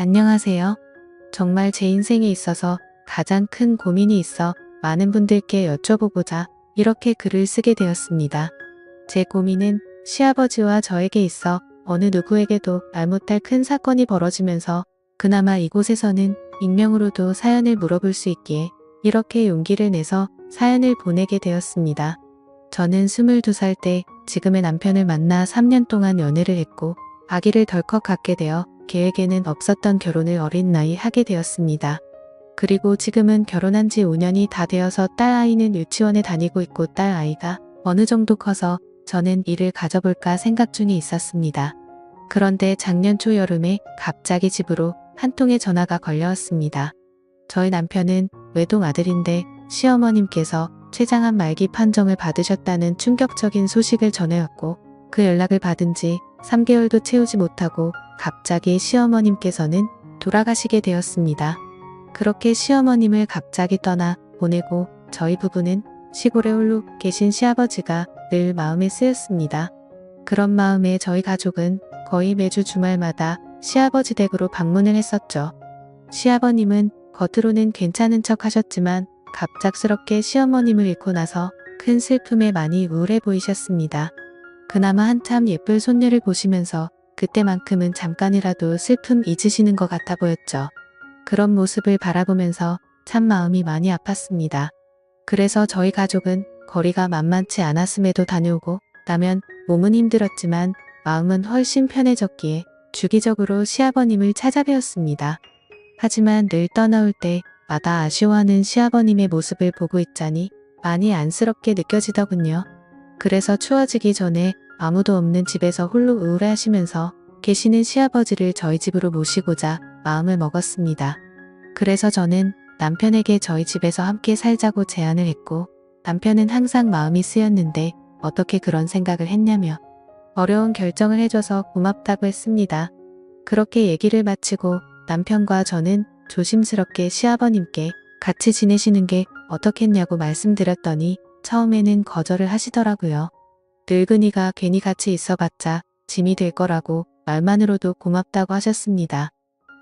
안녕하세요. 정말 제 인생에 있어서 가장 큰 고민이 있어 많은 분들께 여쭤보고자 이렇게 글을 쓰게 되었습니다. 제 고민은 시아버지와 저에게 있어 어느 누구에게도 말 못할 큰 사건이 벌어지면서 그나마 이곳에서는 익명으로도 사연을 물어볼 수 있기에 이렇게 용기를 내서 사연을 보내게 되었습니다. 저는 22살 때 지금의 남편을 만나 3년 동안 연애를 했고 아기를 덜컥 갖게 되어 계획에는 없었던 결혼을 어린 나이 하게 되었습니다. 그리고 지금은 결혼한 지 5년이 다 되어서 딸 아이는 유치원에 다니고 있고 딸 아이가 어느 정도 커서 저는 이를 가져볼까 생각 중에 있었습니다. 그런데 작년 초여름에 갑자기 집으로 한 통의 전화가 걸려왔습니다. 저희 남편은 외동 아들인데 시어머님께서 췌장암 말기 판정을 받으셨다는 충격적인 소식을 전해왔고 그 연락을 받은 지 3개월도 채우지 못하고 갑자기 시어머님께서는 돌아가시게 되었습니다. 그렇게 시어머님을 갑자기 떠나 보내고 저희 부부는 시골에 홀로 계신 시아버지가 늘 마음에 쓰였습니다. 그런 마음에 저희 가족은 거의 매주 주말마다 시아버지 댁으로 방문을 했었죠. 시아버님은 겉으로는 괜찮은 척 하셨지만 갑작스럽게 시어머님을 잃고 나서 큰 슬픔에 많이 우울해 보이셨습니다. 그나마 한참 예쁠 손녀를 보시면서 그때만큼은 잠깐이라도 슬픔 잊으시는 것 같아 보였죠. 그런 모습을 바라보면서 참 마음이 많이 아팠습니다. 그래서 저희 가족은 거리가 만만치 않았음에도 다녀오고 나면 몸은 힘들었지만 마음은 훨씬 편해졌기에 주기적으로 시아버님을 찾아뵈었습니다. 하지만 늘 떠나올 때마다 아쉬워하는 시아버님의 모습을 보고 있자니 많이 안쓰럽게 느껴지더군요. 그래서 추워지기 전에 아무도 없는 집에서 홀로 우울해하시면서 계시는 시아버지를 저희 집으로 모시고자 마음을 먹었습니다. 그래서 저는 남편에게 저희 집에서 함께 살자고 제안을 했고 남편은 항상 마음이 쓰였는데 어떻게 그런 생각을 했냐며 어려운 결정을 해줘서 고맙다고 했습니다. 그렇게 얘기를 마치고 남편과 저는 조심스럽게 시아버님께 같이 지내시는 게 어떻겠냐고 말씀드렸더니 처음에는 거절을 하시더라고요. 늙은이가 괜히 같이 있어봤자 짐이 될 거라고 말만으로도 고맙다고 하셨습니다.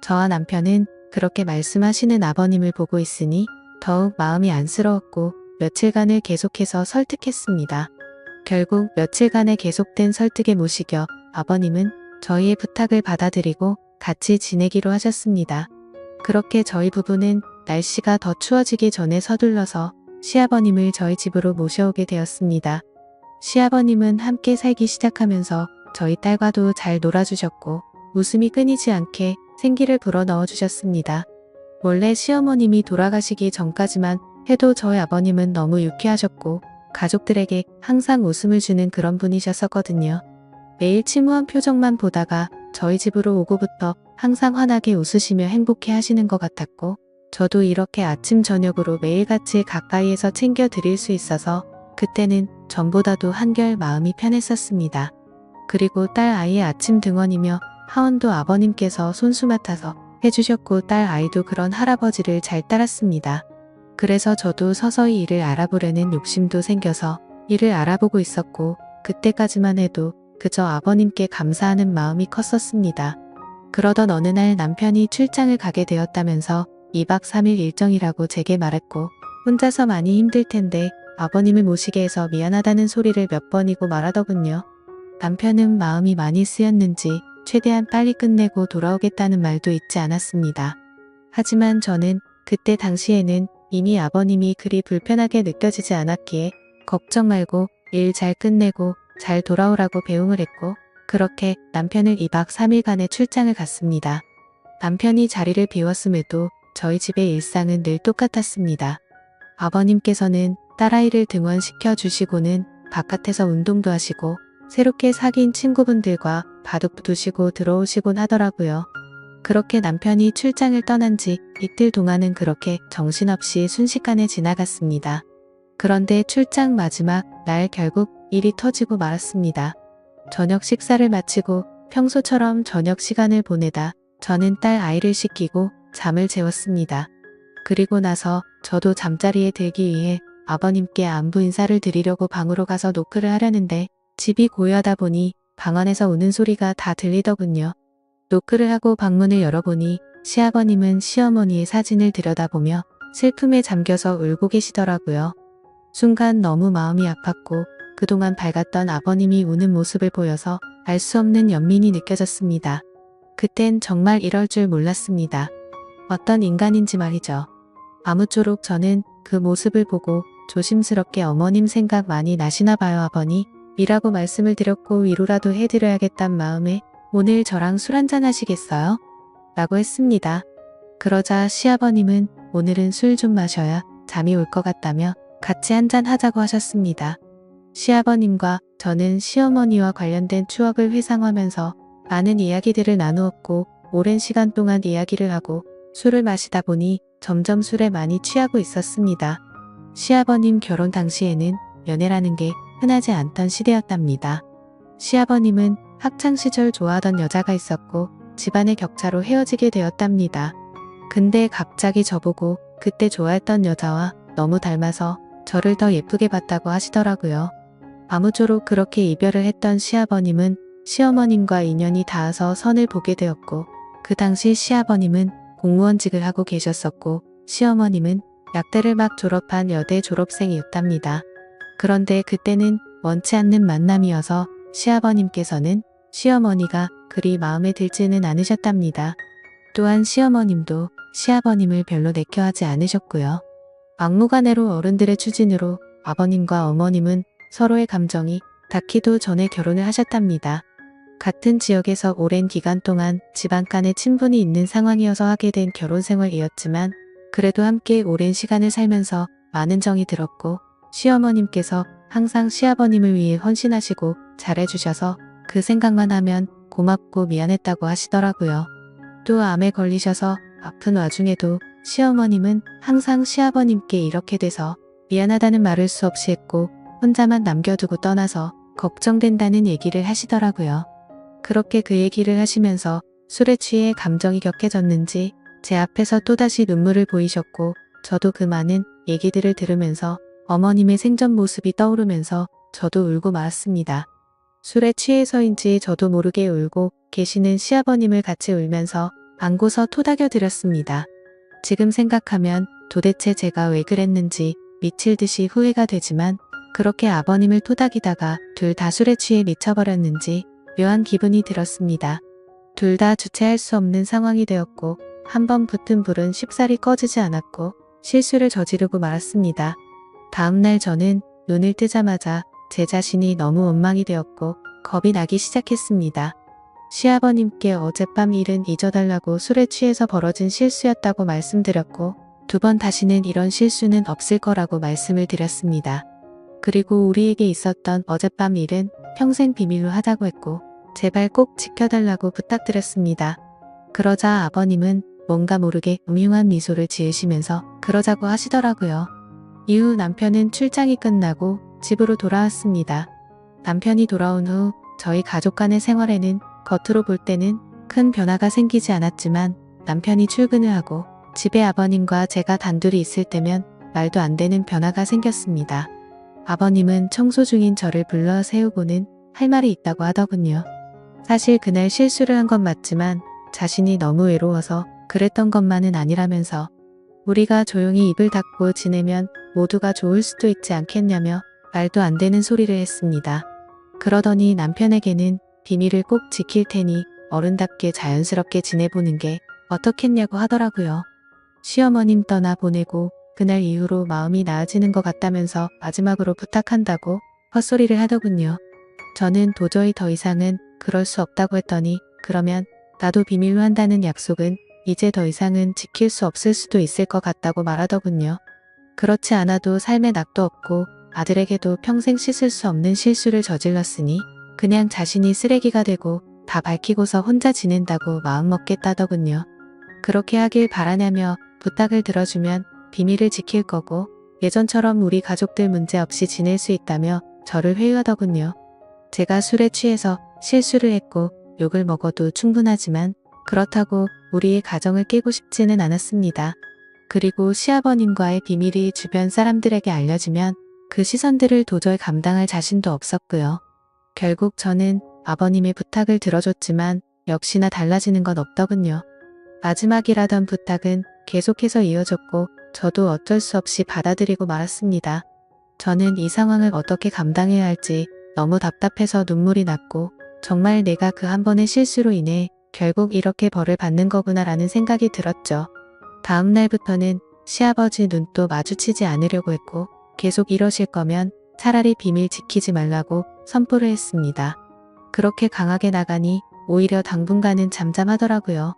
저와 남편은 그렇게 말씀하시는 아버님을 보고 있으니 더욱 마음이 안쓰러웠고 며칠간을 계속해서 설득했습니다. 결국 며칠간의 계속된 설득에 못 이겨 아버님은 저희의 부탁을 받아들이고 같이 지내기로 하셨습니다. 그렇게 저희 부부는 날씨가 더 추워지기 전에 서둘러서 시아버님을 저희 집으로 모셔오게 되었습니다. 시아버님은 함께 살기 시작하면서 저희 딸과도 잘 놀아주셨고 웃음이 끊이지 않게 생기를 불어넣어 주셨습니다. 원래 시어머님이 돌아가시기 전까지만 해도 저희 아버님은 너무 유쾌하셨고 가족들에게 항상 웃음을 주는 그런 분이셨었거든요. 매일 침우한 표정만 보다가 저희 집으로 오고부터 항상 환하게 웃으시며 행복해 하시는 것 같았고 저도 이렇게 아침 저녁으로 매일같이 가까이에서 챙겨드릴 수 있어서 그때는 전보다도 한결 마음이 편했었습니다. 그리고 딸 아이의 아침 등원이며 하원도 아버님께서 손수 맡아서 해주셨고 딸 아이도 그런 할아버지를 잘 따랐습니다. 그래서 저도 서서히 일을 알아보려는 욕심도 생겨서 일을 알아보고 있었고 그때까지만 해도 그저 아버님께 감사하는 마음이 컸었습니다. 그러던 어느 날 남편이 출장을 가게 되었다면서 2박 3일 일정이라고 제게 말했고 혼자서 많이 힘들 텐데 아버님을 모시게 해서 미안하다는 소리를 몇 번이고 말하더군요. 남편은 마음이 많이 쓰였는지 최대한 빨리 끝내고 돌아오겠다는 말도 잊지 않았습니다. 하지만 저는 그때 당시에는 이미 아버님이 그리 불편하게 느껴지지 않았기에 걱정 말고 일 잘 끝내고 잘 돌아오라고 배웅을 했고 그렇게 남편을 2박 3일간의 출장을 갔습니다. 남편이 자리를 비웠음에도 저희 집의 일상은 늘 똑같았습니다. 아버님께서는 딸아이를 등원시켜 주시고는 바깥에서 운동도 하시고 새롭게 사귄 친구분들과 바둑 두시고 들어오시곤 하더라고요. 그렇게 남편이 출장을 떠난 지 이틀 동안은 그렇게 정신없이 순식간에 지나갔습니다. 그런데 출장 마지막 날 결국 일이 터지고 말았습니다. 저녁 식사를 마치고 평소처럼 저녁 시간을 보내다 저는 딸 아이를 씻기고 잠을 재웠습니다. 그리고 나서 저도 잠자리에 들기 위해 아버님께 안부 인사를 드리려고 방으로 가서 노크를 하려는데 집이 고요하다 보니 방 안에서 우는 소리가 다 들리더군요. 노크를 하고 방문을 열어보니 시아버님은 시어머니의 사진을 들여다보며 슬픔에 잠겨서 울고 계시더라고요. 순간 너무 마음이 아팠고 그동안 밝았던 아버님이 우는 모습을 보여서 알 수 없는 연민이 느껴졌습니다. 그땐 정말 이럴 줄 몰랐습니다. 어떤 인간인지 말이죠. 아무쪼록 저는 그 모습을 보고 조심스럽게 어머님 생각 많이 나시나 봐요 아버니 이라고 말씀을 드렸고 위로라도 해드려야겠단 마음에 오늘 저랑 술 한잔 하시겠어요? 라고 했습니다. 그러자 시아버님은 오늘은 술 좀 마셔야 잠이 올 것 같다며 같이 한잔 하자고 하셨습니다. 시아버님과 저는 시어머니와 관련된 추억을 회상하면서 많은 이야기들을 나누었고 오랜 시간 동안 이야기를 하고 술을 마시다 보니 점점 술에 많이 취하고 있었습니다. 시아버님 결혼 당시에는 연애라는 게 흔하지 않던 시대였답니다. 시아버님은 학창시절 좋아하던 여자가 있었고 집안의 격차로 헤어지게 되었답니다. 근데 갑자기 저보고 그때 좋아했던 여자와 너무 닮아서 저를 더 예쁘게 봤다고 하시더라고요. 아무쪼록 그렇게 이별을 했던 시아버님은 시어머님과 인연이 닿아서 선을 보게 되었고 그 당시 시아버님은 공무원직을 하고 계셨었고 시어머님은 약대를 막 졸업한 여대 졸업생이었답니다. 그런데 그때는 원치 않는 만남이어서 시아버님께서는 시어머니가 그리 마음에 들지는 않으셨답니다. 또한 시어머님도 시아버님을 별로 내켜하지 않으셨고요. 막무가내로 어른들의 추진으로 아버님과 어머님은 서로의 감정이 닿기도 전에 결혼을 하셨답니다. 같은 지역에서 오랜 기간 동안 집안 간의 친분이 있는 상황이어서 하게 된 결혼 생활이었지만 그래도 함께 오랜 시간을 살면서 많은 정이 들었고 시어머님께서 항상 시아버님을 위해 헌신하시고 잘해주셔서 그 생각만 하면 고맙고 미안했다고 하시더라고요. 또 암에 걸리셔서 아픈 와중에도 시어머님은 항상 시아버님께 이렇게 돼서 미안하다는 말을 수없이 했고 혼자만 남겨두고 떠나서 걱정된다는 얘기를 하시더라고요. 그렇게 그 얘기를 하시면서 술에 취해 감정이 격해졌는지 제 앞에서 또다시 눈물을 보이셨고 저도 그 많은 얘기들을 들으면서 어머님의 생전 모습이 떠오르면서 저도 울고 말았습니다. 술에 취해서인지 저도 모르게 울고 계시는 시아버님을 같이 울면서 안고서 토닥여 드렸습니다. 지금 생각하면 도대체 제가 왜 그랬는지 미칠 듯이 후회가 되지만 그렇게 아버님을 토닥이다가 둘 다 술에 취해 미쳐버렸는지 묘한 기분이 들었습니다. 둘 다 주체할 수 없는 상황이 되었고 한번 붙은 불은 쉽사리 꺼지지 않았고 실수를 저지르고 말았습니다. 다음날 저는 눈을 뜨자마자 제 자신이 너무 원망이 되었고 겁이 나기 시작했습니다. 시아버님께 어젯밤 일은 잊어달라고 술에 취해서 벌어진 실수였다고 말씀드렸고 2번 다시는 이런 실수는 없을 거라고 말씀을 드렸습니다. 그리고 우리에게 있었던 어젯밤 일은 평생 비밀로 하자고 했고 제발 꼭 지켜달라고 부탁드렸습니다. 그러자 아버님은 뭔가 모르게 음흉한 미소를 지으시면서 그러자고 하시더라고요. 이후 남편은 출장이 끝나고 집으로 돌아왔습니다. 남편이 돌아온 후 저희 가족 간의 생활에는 겉으로 볼 때는 큰 변화가 생기지 않았지만 남편이 출근을 하고 집에 아버님과 제가 단둘이 있을 때면 말도 안 되는 변화가 생겼습니다. 아버님은 청소 중인 저를 불러 세우고는 할 말이 있다고 하더군요. 사실 그날 실수를 한 건 맞지만 자신이 너무 외로워서 그랬던 것만은 아니라면서 우리가 조용히 입을 닫고 지내면 모두가 좋을 수도 있지 않겠냐며 말도 안 되는 소리를 했습니다. 그러더니 남편에게는 비밀을 꼭 지킬 테니 어른답게 자연스럽게 지내보는 게 어떻겠냐고 하더라고요. 시어머님 떠나보내고 그날 이후로 마음이 나아지는 것 같다면서 마지막으로 부탁한다고 헛소리를 하더군요. 저는 도저히 더 이상은 그럴 수 없다고 했더니 그러면 나도 비밀로 한다는 약속은 이제 더 이상은 지킬 수 없을 수도 있을 것 같다고 말하더군요. 그렇지 않아도 삶에 낙도 없고 아들에게도 평생 씻을 수 없는 실수를 저질렀으니 그냥 자신이 쓰레기가 되고 다 밝히고서 혼자 지낸다고 마음먹겠다더군요. 그렇게 하길 바라냐며 부탁을 들어주면 비밀을 지킬 거고 예전처럼 우리 가족들 문제 없이 지낼 수 있다며 저를 회유하더군요. 제가 술에 취해서 실수를 했고 욕을 먹어도 충분하지만 그렇다고 우리의 가정을 깨고 싶지는 않았습니다. 그리고 시아버님과의 비밀이 주변 사람들에게 알려지면 그 시선들을 도저히 감당할 자신도 없었고요. 결국 저는 아버님의 부탁을 들어줬지만 역시나 달라지는 건 없더군요. 마지막이라던 부탁은 계속해서 이어졌고 저도 어쩔 수 없이 받아들이고 말았습니다. 저는 이 상황을 어떻게 감당해야 할지 너무 답답해서 눈물이 났고 정말 내가 그 한 번의 실수로 인해 결국 이렇게 벌을 받는 거구나라는 생각이 들었죠. 다음 날부터는 시아버지 눈도 마주치지 않으려고 했고 계속 이러실 거면 차라리 비밀 지키지 말라고 선포를 했습니다. 그렇게 강하게 나가니 오히려 당분간은 잠잠하더라고요.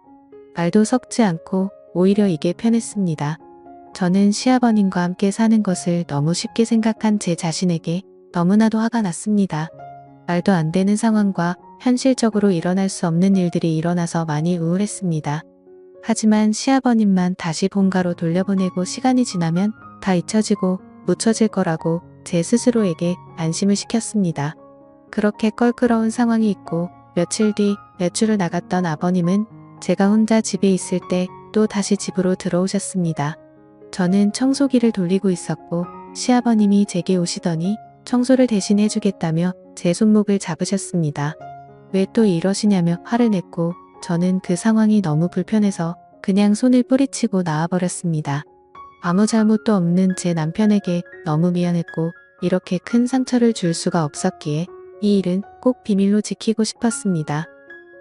말도 섞지 않고 오히려 이게 편했습니다. 저는 시아버님과 함께 사는 것을 너무 쉽게 생각한 제 자신에게 너무나도 화가 났습니다. 말도 안 되는 상황과 현실적으로 일어날 수 없는 일들이 일어나서 많이 우울했습니다. 하지만 시아버님만 다시 본가로 돌려보내고 시간이 지나면 다 잊혀지고 묻혀질 거라고 제 스스로에게 안심을 시켰습니다. 그렇게 껄끄러운 상황이 있고 며칠 뒤 외출을 나갔던 아버님은 제가 혼자 집에 있을 때 또 다시 집으로 들어오셨습니다. 저는 청소기를 돌리고 있었고 시아버님이 제게 오시더니 청소를 대신 해주겠다며 제 손목을 잡으셨습니다. 왜 또 이러시냐며 화를 냈고 저는 그 상황이 너무 불편해서 그냥 손을 뿌리치고 나와버렸습니다. 아무 잘못도 없는 제 남편에게 너무 미안했고 이렇게 큰 상처를 줄 수가 없었기에 이 일은 꼭 비밀로 지키고 싶었습니다.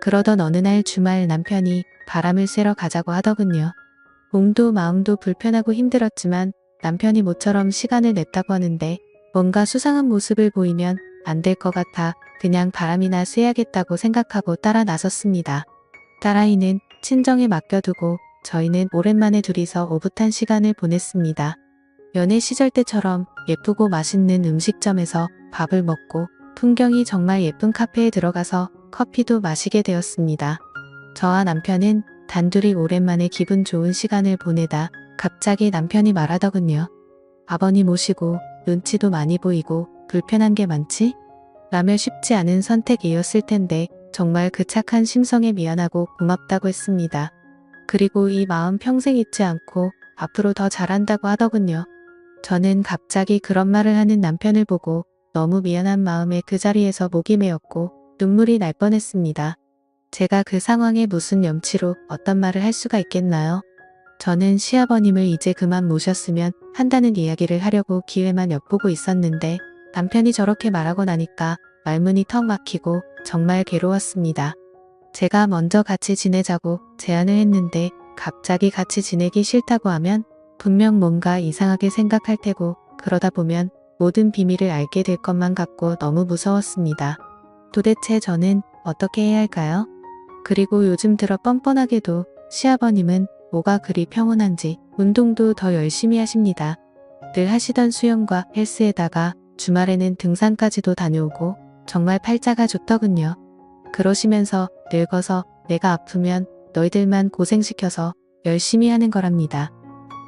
그러던 어느 날 주말 남편이 바람을 쐬러 가자고 하더군요. 몸도 마음도 불편하고 힘들었지만 남편이 모처럼 시간을 냈다고 하는데 뭔가 수상한 모습을 보이면 안 될 것 같아 그냥 바람이나 쐬야겠다고 생각하고 따라 나섰습니다. 딸아이는 친정에 맡겨두고 저희는 오랜만에 둘이서 오붓한 시간을 보냈습니다. 연애 시절 때처럼 예쁘고 맛있는 음식점에서 밥을 먹고 풍경이 정말 예쁜 카페에 들어가서 커피도 마시게 되었습니다. 저와 남편은 단둘이 오랜만에 기분 좋은 시간을 보내다 갑자기 남편이 말하더군요. 아버님 오시고 눈치도 많이 보이고 불편한 게 많지? 라며 쉽지 않은 선택이었을 텐데 정말 그 착한 심성에 미안하고 고맙다고 했습니다. 그리고 이 마음 평생 잊지 않고 앞으로 더 잘한다고 하더군요. 저는 갑자기 그런 말을 하는 남편을 보고 너무 미안한 마음에 그 자리에서 목이 메었고 눈물이 날 뻔했습니다. 제가 그 상황에 무슨 염치로 어떤 말을 할 수가 있겠나요? 저는 시아버님을 이제 그만 모셨으면 한다는 이야기를 하려고 기회만 엿보고 있었는데 남편이 저렇게 말하고 나니까 말문이 턱 막히고 정말 괴로웠습니다. 제가 먼저 같이 지내자고 제안을 했는데 갑자기 같이 지내기 싫다고 하면 분명 뭔가 이상하게 생각할 테고 그러다 보면 모든 비밀을 알게 될 것만 같고 너무 무서웠습니다. 도대체 저는 어떻게 해야 할까요? 그리고 요즘 들어 뻔뻔하게도 시아버님은 뭐가 그리 평온한지 운동도 더 열심히 하십니다. 늘 하시던 수영과 헬스에다가 주말에는 등산까지도 다녀오고 정말 팔자가 좋더군요. 그러시면서 늙어서 내가 아프면 너희들만 고생시켜서 열심히 하는 거랍니다.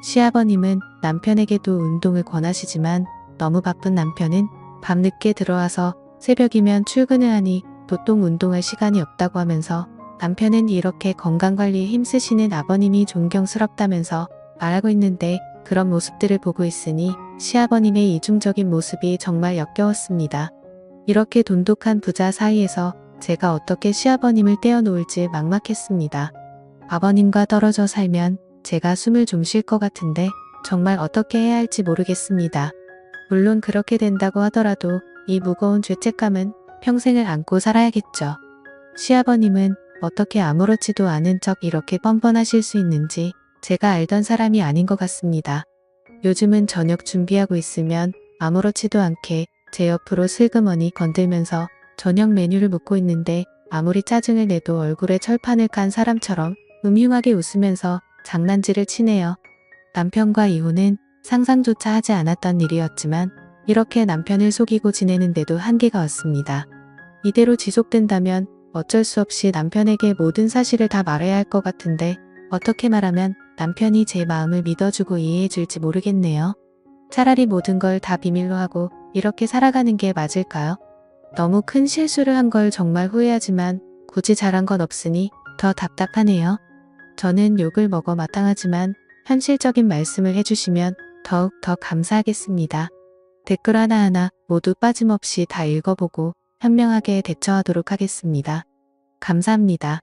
시아버님은 남편에게도 운동을 권하시지만 너무 바쁜 남편은 밤늦게 들어와서 새벽이면 출근을 하니 도통 운동할 시간이 없다고 하면서 남편은 이렇게 건강관리에 힘쓰시는 아버님이 존경스럽다면서 말하고 있는데 그런 모습들을 보고 있으니 시아버님의 이중적인 모습이 정말 역겨웠습니다. 이렇게 돈독한 부자 사이에서 제가 어떻게 시아버님을 떼어놓을지 막막했습니다. 아버님과 떨어져 살면 제가 숨을 좀 쉴 것 같은데 정말 어떻게 해야 할지 모르겠습니다. 물론 그렇게 된다고 하더라도 이 무거운 죄책감은 평생을 안고 살아야겠죠. 시아버님은 어떻게 아무렇지도 않은 척 이렇게 뻔뻔하실 수 있는지 제가 알던 사람이 아닌 것 같습니다. 요즘은 저녁 준비하고 있으면 아무렇지도 않게 제 옆으로 슬그머니 건들면서 저녁 메뉴를 묻고 있는데 아무리 짜증을 내도 얼굴에 철판을 깐 사람처럼 음흉하게 웃으면서 장난질을 치네요. 남편과 이혼은 상상조차 하지 않았던 일이었지만 이렇게 남편을 속이고 지내는데도 한계가 왔습니다. 이대로 지속된다면 어쩔 수 없이 남편에게 모든 사실을 다 말해야 할 것 같은데 어떻게 말하면 남편이 제 마음을 믿어주고 이해해줄지 모르겠네요. 차라리 모든 걸 다 비밀로 하고 이렇게 살아가는 게 맞을까요? 너무 큰 실수를 한 걸 정말 후회하지만 굳이 잘한 건 없으니 더 답답하네요. 저는 욕을 먹어 마땅하지만 현실적인 말씀을 해주시면 더욱 더 감사하겠습니다. 댓글 하나하나 모두 빠짐없이 다 읽어보고 현명하게 대처하도록 하겠습니다. 감사합니다.